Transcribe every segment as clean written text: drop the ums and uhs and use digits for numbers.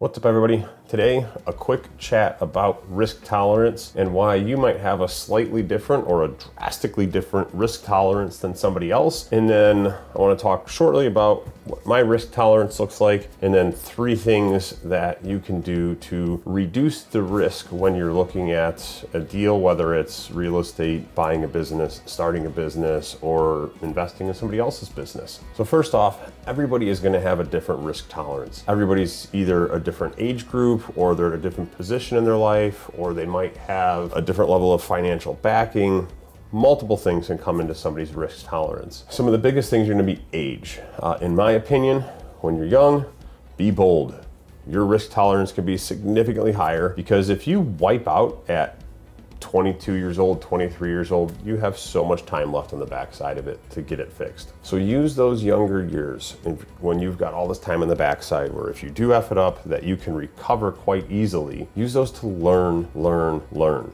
What's up, everybody? Today, a quick chat about risk tolerance and why you might have a slightly different or a drastically different risk tolerance than somebody else. And then I want to talk shortly about what my risk tolerance looks like, and then 3 things that you can do to reduce the risk when you're looking at a deal, whether it's real estate, buying a business, starting a business, or investing in somebody else's business. So first off, everybody is going to have a different risk tolerance. Everybody's either a different age group, or they're at a different position in their life, or they might have a different level of financial backing. Multiple things can come into somebody's risk tolerance. Some of the biggest things are going to be age. In my opinion, when you're young, be bold. Your risk tolerance can be significantly higher, because if you wipe out at 22 years old, 23 years old, you have so much time left on the backside of it to get it fixed. So use those younger years when you've got all this time on the backside, where if you do F it up, that you can recover quite easily. Use those to learn.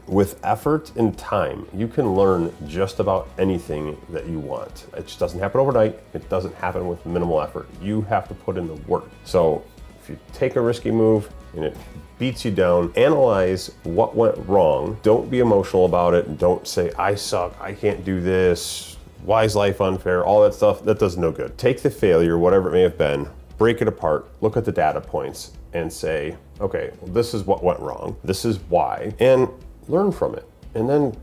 With effort and time, you can learn just about anything that you want. It just doesn't happen overnight. It doesn't happen with minimal effort. You have to put in the work. So if you take a risky move and it beats you down, analyze what went wrong. Don't be emotional about it. Don't say, I suck, I can't do this, why is life unfair, all that stuff. That does no good. Take the failure, whatever it may have been, break it apart, look at the data points, and say, okay, well, this is what went wrong, this is why, and learn from it. And then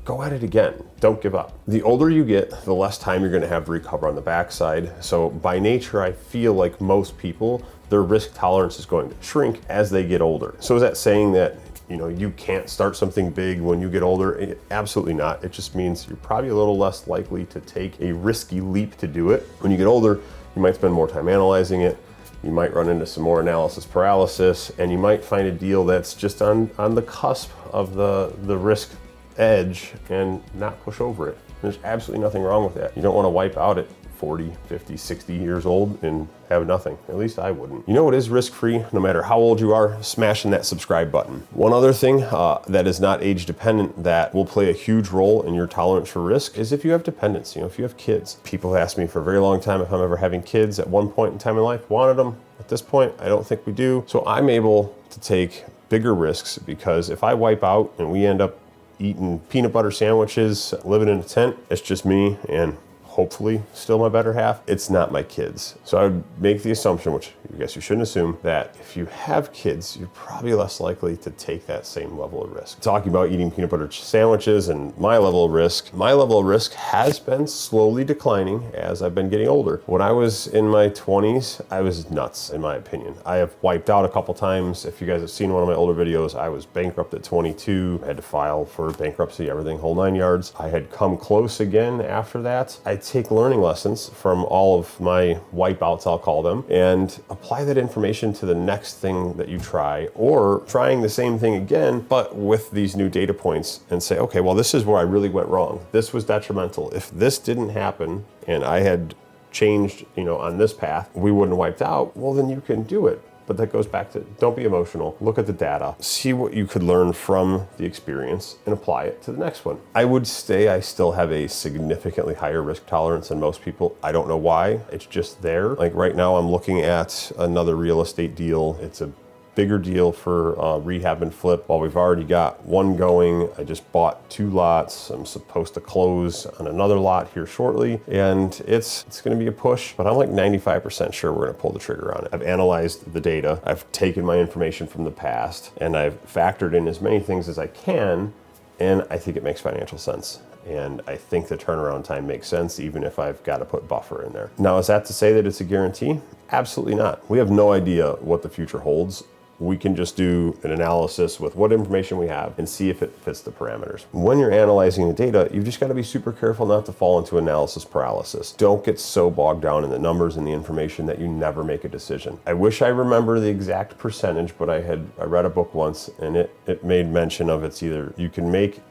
go at it again. Don't give up. The older you get, the less time you're going to have to recover on the backside. So by nature, I feel like most people, their risk tolerance is going to shrink as they get older. So is that saying that you can't start something big when you get older? Absolutely not. It just means you're probably a little less likely to take a risky leap to do it. When you get older, you might spend more time analyzing it. You might run into some more analysis paralysis, and you might find a deal that's just on the cusp of the risk edge and not push over it. There's absolutely nothing wrong with that. You don't want to wipe out at 40, 50, 60 years old and have nothing. At least I wouldn't. You know what is risk-free, no matter how old you are? Smashing that subscribe button. One other thing that is not age dependent that will play a huge role in your tolerance for risk is if you have dependents, if you have kids. People have asked me for a very long time if I'm ever having kids. At one point in time in life, wanted them. At this point, I don't think we do. So I'm able to take bigger risks, because if I wipe out and we end up eating peanut butter sandwiches, living in a tent, it's just me and hopefully still my better half. It's not my kids. So I would make the assumption, which I guess you shouldn't assume, that if you have kids, you're probably less likely to take that same level of risk. Talking about eating peanut butter sandwiches and my level of risk has been slowly declining as I've been getting older. When I was in my 20s, I was nuts, in my opinion. I have wiped out a couple times. If you guys have seen one of my older videos, I was bankrupt at 22. I had to file for bankruptcy, everything, whole 9 yards. I had come close again after that. I take learning lessons from all of my wipeouts, I'll call them, and apply that information to the next thing that you try, or trying the same thing again, but with these new data points, and say, okay, well, this is where I really went wrong. This was detrimental. If this didn't happen and I had changed, on this path, we wouldn't have wiped out. Well, then you can do it. But that goes back to, don't be emotional. Look at the data, see what you could learn from the experience, and apply it to the next one. I would say I still have a significantly higher risk tolerance than most people. I don't know why, it's just there. Like right now, I'm looking at another real estate deal. It's a bigger deal for rehab and flip. While we've already got one going, I just bought 2 lots. I'm supposed to close on another lot here shortly, and it's gonna be a push, but I'm like 95% sure we're gonna pull the trigger on it. I've analyzed the data, I've taken my information from the past, and I've factored in as many things as I can, and I think it makes financial sense. And I think the turnaround time makes sense, even if I've got to put buffer in there. Now, is that to say that it's a guarantee? Absolutely not. We have no idea what the future holds. We can just do an analysis with what information we have and see if it fits the parameters. When you're analyzing the data, you've just got to be super careful not to fall into analysis paralysis. Don't get so bogged down in the numbers and the information that you never make a decision. I wish I remember the exact percentage, but I read a book once, and it made mention of it's either you can make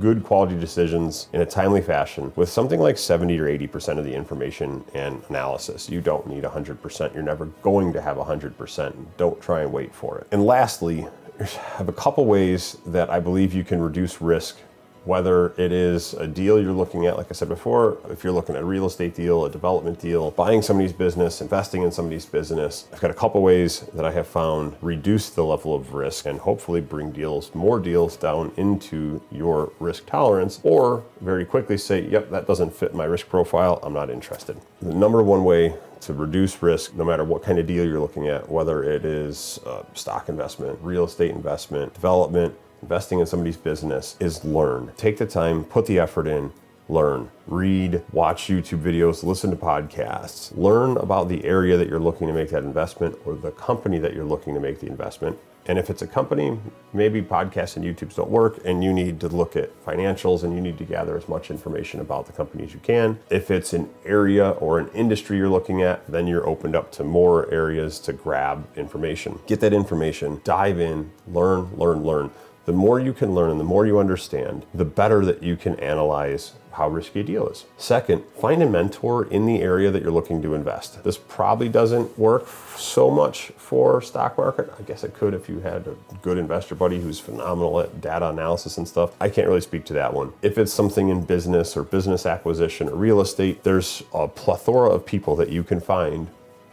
good quality decisions in a timely fashion with something like 70 or 80% of the information and analysis. You don't need 100%. You're never going to have 100%. Don't try and wait for it. And lastly, I have a couple ways that I believe you can reduce risk Whether it is a deal you're looking at, like I said before, if you're looking at a real estate deal, a development deal, buying somebody's business, investing in somebody's business, I've got a couple ways that I have found reduce the level of risk and hopefully bring more deals down into your risk tolerance, or very quickly say, yep, that doesn't fit my risk profile, I'm not interested. The number one way to reduce risk, no matter what kind of deal you're looking at, whether it is stock investment, real estate investment, development, investing in somebody's business, is learn. Take the time, put the effort in, learn, read, watch YouTube videos, listen to podcasts, learn about the area that you're looking to make that investment or the company that you're looking to make the investment. And if it's a company, maybe podcasts and YouTubes don't work and you need to look at financials and you need to gather as much information about the company as you can. If it's an area or an industry you're looking at, then you're opened up to more areas to grab information. Get that information, dive in, learn. The more you can learn and the more you understand, the better that you can analyze how risky a deal is. Second, find a mentor in the area that you're looking to invest. This probably doesn't work so much for stock market. I guess it could if you had a good investor buddy who's phenomenal at data analysis and stuff. I can't really speak to that one. If it's something in business or business acquisition or real estate, there's a plethora of people that you can find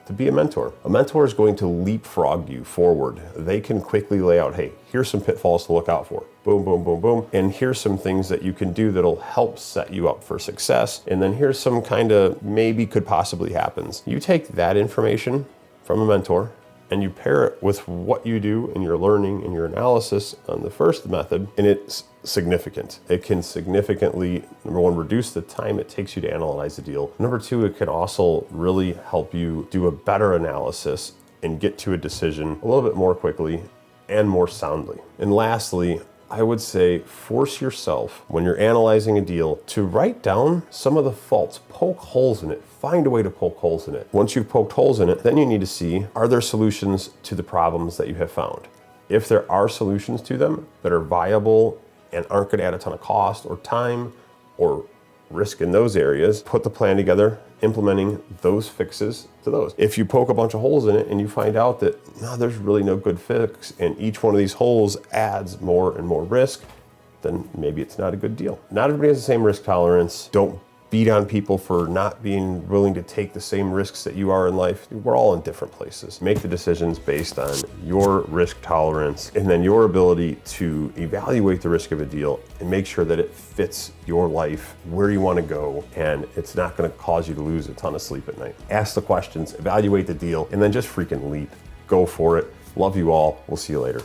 to be a mentor. A mentor is going to leapfrog you forward. They can quickly lay out, hey, here's some pitfalls to look out for. Boom, boom, boom, boom. And here's some things that you can do that'll help set you up for success. And then here's some kind of maybe could possibly happens. You take that information from a mentor and you pair it with what you do in your learning and your analysis on the first method, and it's significant. It can significantly, number one, reduce the time it takes you to analyze the deal. Number two, it can also really help you do a better analysis and get to a decision a little bit more quickly and more soundly. And lastly, I would say force yourself when you're analyzing a deal to write down some of the faults, poke holes in it, find a way to poke holes in it. Once you've poked holes in it, then you need to see, are there solutions to the problems that you have found? If there are solutions to them that are viable and aren't going to add a ton of cost or time or risk in those areas, put the plan together, implementing those fixes to those. If you poke a bunch of holes in it and you find out that no, there's really no good fix and each one of these holes adds more and more risk, then maybe it's not a good deal. Not everybody has the same risk tolerance. Don't beat on people for not being willing to take the same risks that you are in life. We're all in different places. Make the decisions based on your risk tolerance and then your ability to evaluate the risk of a deal and make sure that it fits your life, where you want to go, and it's not going to cause you to lose a ton of sleep at night. Ask the questions, evaluate the deal, and then just freaking leap. Go for it. Love you all. We'll see you later.